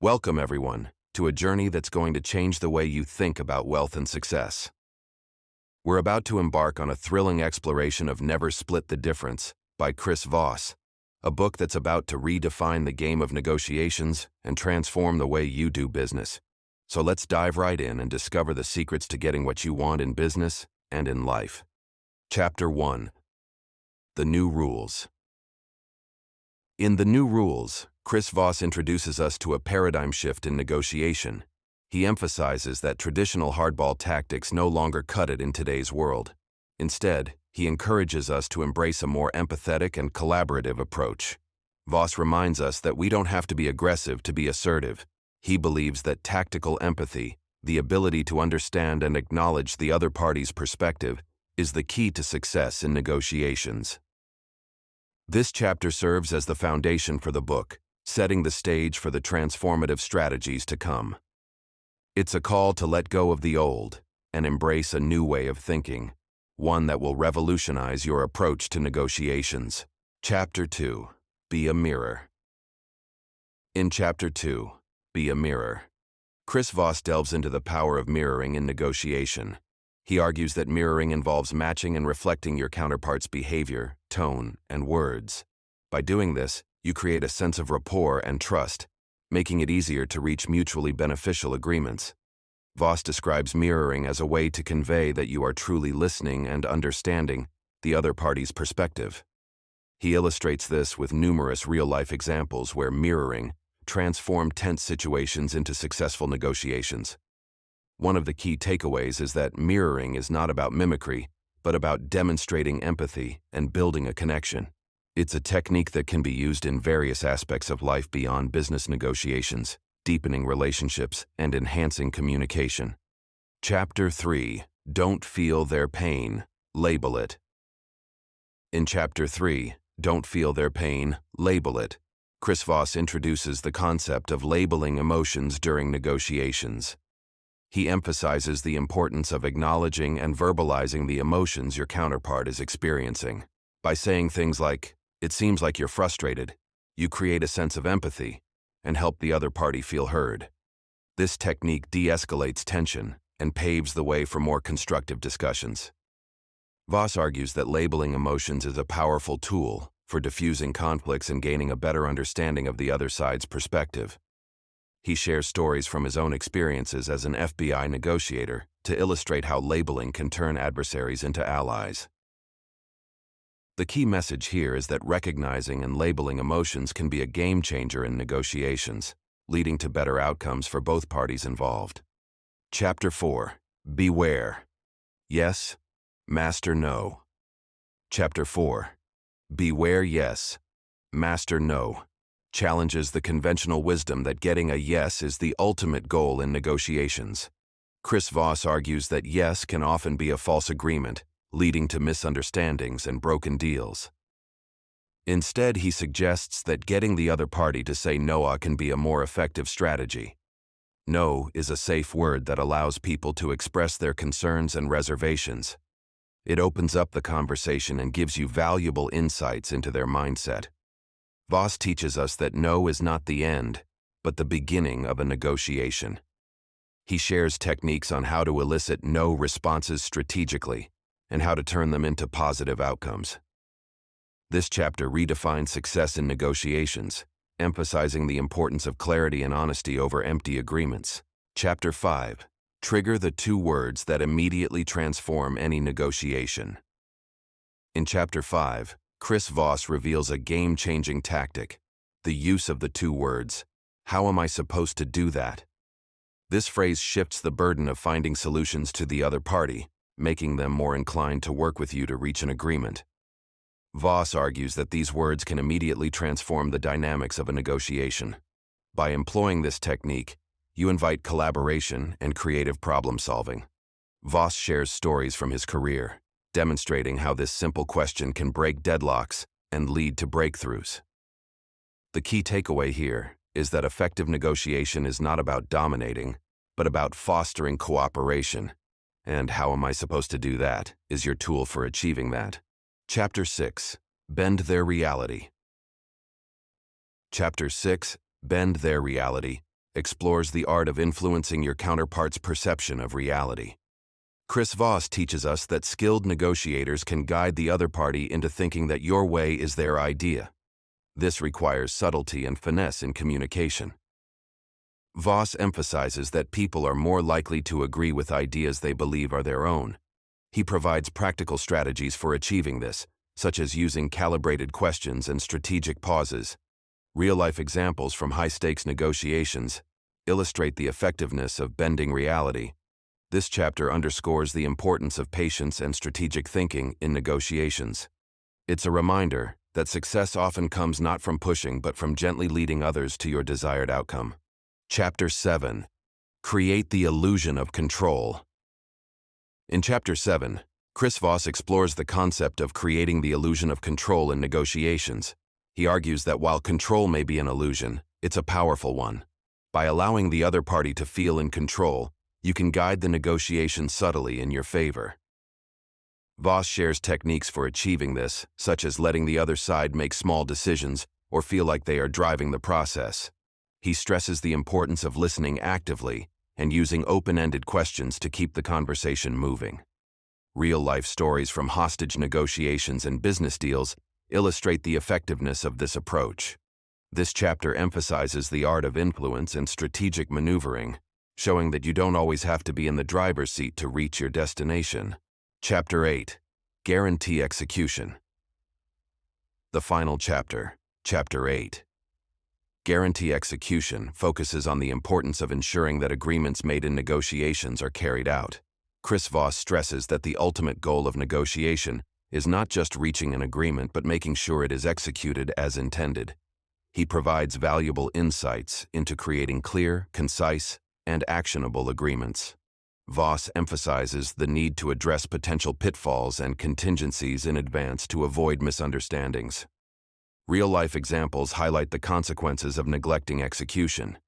Welcome, everyone, to a journey that's going to change the way you think about wealth and success. We're about to embark on a thrilling exploration of Never Split the Difference by Chris Voss, a book that's about to redefine the game of negotiations and transform the way you do business. So let's dive right in and discover the secrets to getting what you want in business and in life. Chapter 1: The New Rules. In The New Rules, Chris Voss introduces us to a paradigm shift in negotiation. He emphasizes that traditional hardball tactics no longer cut it in today's world. Instead, he encourages us to embrace a more empathetic and collaborative approach. Voss reminds us that we don't have to be aggressive to be assertive. He believes that tactical empathy, the ability to understand and acknowledge the other party's perspective, is the key to success in negotiations. This chapter serves as the foundation for the book, setting the stage for the transformative strategies to come. It's a call to let go of the old and embrace a new way of thinking, one that will revolutionize your approach to negotiations. Chapter 2: Be a Mirror. In Chapter 2, Be a Mirror, Chris Voss delves into the power of mirroring in negotiation. He argues that mirroring involves matching and reflecting your counterpart's behavior, tone, and words. By doing this, you create a sense of rapport and trust, making it easier to reach mutually beneficial agreements. Voss describes mirroring as a way to convey that you are truly listening and understanding the other party's perspective. He illustrates this with numerous real-life examples where mirroring transformed tense situations into successful negotiations. One of the key takeaways is that mirroring is not about mimicry, but about demonstrating empathy and building a connection. It's a technique that can be used in various aspects of life beyond business negotiations, deepening relationships and enhancing communication. Chapter 3: Don't Feel Their Pain, Label It. In Chapter 3, Don't Feel Their Pain, Label It, Chris Voss introduces the concept of labeling emotions during negotiations. He emphasizes the importance of acknowledging and verbalizing the emotions your counterpart is experiencing. By saying things like, "It seems like you're frustrated," you create a sense of empathy and help the other party feel heard. This technique de-escalates tension and paves the way for more constructive discussions. Voss argues that labeling emotions is a powerful tool for diffusing conflicts and gaining a better understanding of the other side's perspective. He shares stories from his own experiences as an FBI negotiator to illustrate how labeling can turn adversaries into allies. The key message here is that recognizing and labeling emotions can be a game changer in negotiations, leading to better outcomes for both parties involved. Chapter 4: Beware. Yes, Master No. Chapter 4: Beware Yes, Master No challenges the conventional wisdom that getting a yes is the ultimate goal in negotiations. Chris Voss argues that yes can often be a false agreement, leading to misunderstandings and broken deals. Instead, he suggests that getting the other party to say no can be a more effective strategy. No is a safe word that allows people to express their concerns and reservations. It opens up the conversation and gives you valuable insights into their mindset. Voss teaches us that no is not the end, but the beginning of a negotiation. He shares techniques on how to elicit no responses strategically and how to turn them into positive outcomes. This chapter redefines success in negotiations, emphasizing the importance of clarity and honesty over empty agreements. Chapter 5: Trigger the 2 words that immediately transform any negotiation. In Chapter 5, Chris Voss reveals a game-changing tactic: the use of the 2 words, "How am I supposed to do that?" This phrase shifts the burden of finding solutions to the other party, making them more inclined to work with you to reach an agreement. Voss argues that these words can immediately transform the dynamics of a negotiation. By employing this technique, you invite collaboration and creative problem-solving. Voss shares stories from his career, demonstrating how this simple question can break deadlocks and lead to breakthroughs. The key takeaway here is that effective negotiation is not about dominating, but about fostering cooperation. And how am I supposed to do that is your tool for achieving that. Chapter 6: Bend Their Reality. Chapter 6: Bend Their Reality explores the art of influencing your counterpart's perception of reality. Chris Voss teaches us that skilled negotiators can guide the other party into thinking that your way is their idea. This requires subtlety and finesse in communication. Voss emphasizes that people are more likely to agree with ideas they believe are their own. He provides practical strategies for achieving this, such as using calibrated questions and strategic pauses. Real-life examples from high-stakes negotiations illustrate the effectiveness of bending reality. This chapter underscores the importance of patience and strategic thinking in negotiations. It's a reminder that success often comes not from pushing but from gently leading others to your desired outcome. Chapter 7. Create the illusion of control. In Chapter 7, Chris Voss explores the concept of creating the illusion of control in negotiations. He argues that while control may be an illusion, it's a powerful one. By allowing the other party to feel in control, you can guide the negotiation subtly in your favor. Voss shares techniques for achieving this, such as letting the other side make small decisions or feel like they are driving the process. He stresses the importance of listening actively and using open-ended questions to keep the conversation moving. Real-life stories from hostage negotiations and business deals illustrate the effectiveness of this approach. This chapter emphasizes the art of influence and strategic maneuvering, showing that you don't always have to be in the driver's seat to reach your destination. Chapter 8. Guarantee execution. The final chapter, Chapter 8. Guarantee execution focuses on the importance of ensuring that agreements made in negotiations are carried out. Chris Voss stresses that the ultimate goal of negotiation is not just reaching an agreement but making sure it is executed as intended. He provides valuable insights into creating clear, concise, and actionable agreements. Voss emphasizes the need to address potential pitfalls and contingencies in advance to avoid misunderstandings. Real-life examples highlight the consequences of neglecting execution.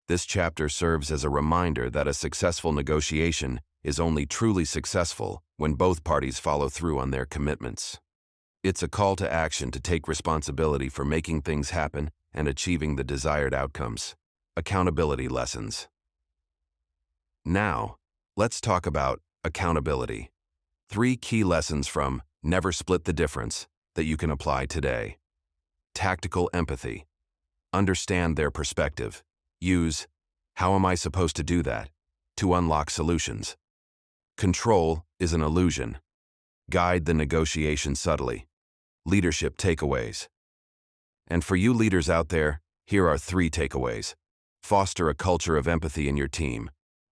This chapter serves as a reminder that a successful negotiation is only truly successful when both parties follow through on their commitments. It's a call to action to take responsibility for making things happen and achieving the desired outcomes. Accountability lessons. Now, let's talk about accountability. 3 key lessons from Never Split the Difference that you can apply today. Tactical empathy. Understand their perspective. Use, "How am I supposed to do that?" to unlock solutions. Control is an illusion. Guide the negotiation subtly. Leadership takeaways. And for you leaders out there, here are 3 takeaways. Foster a culture of empathy in your team.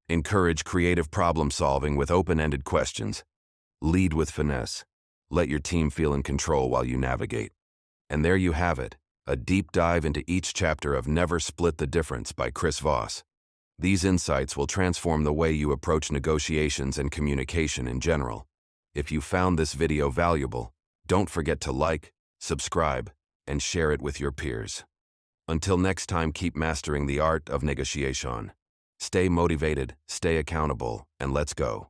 Encourage creative problem-solving with open-ended questions. Lead with finesse. Let your team feel in control while you navigate. And there you have it, a deep dive into each chapter of Never Split the Difference by Chris Voss. These insights will transform the way you approach negotiations and communication in general. If you found this video valuable, don't forget to like, subscribe, and share it with your peers. Until next time, keep mastering the art of negotiation. Stay motivated, stay accountable, and let's go.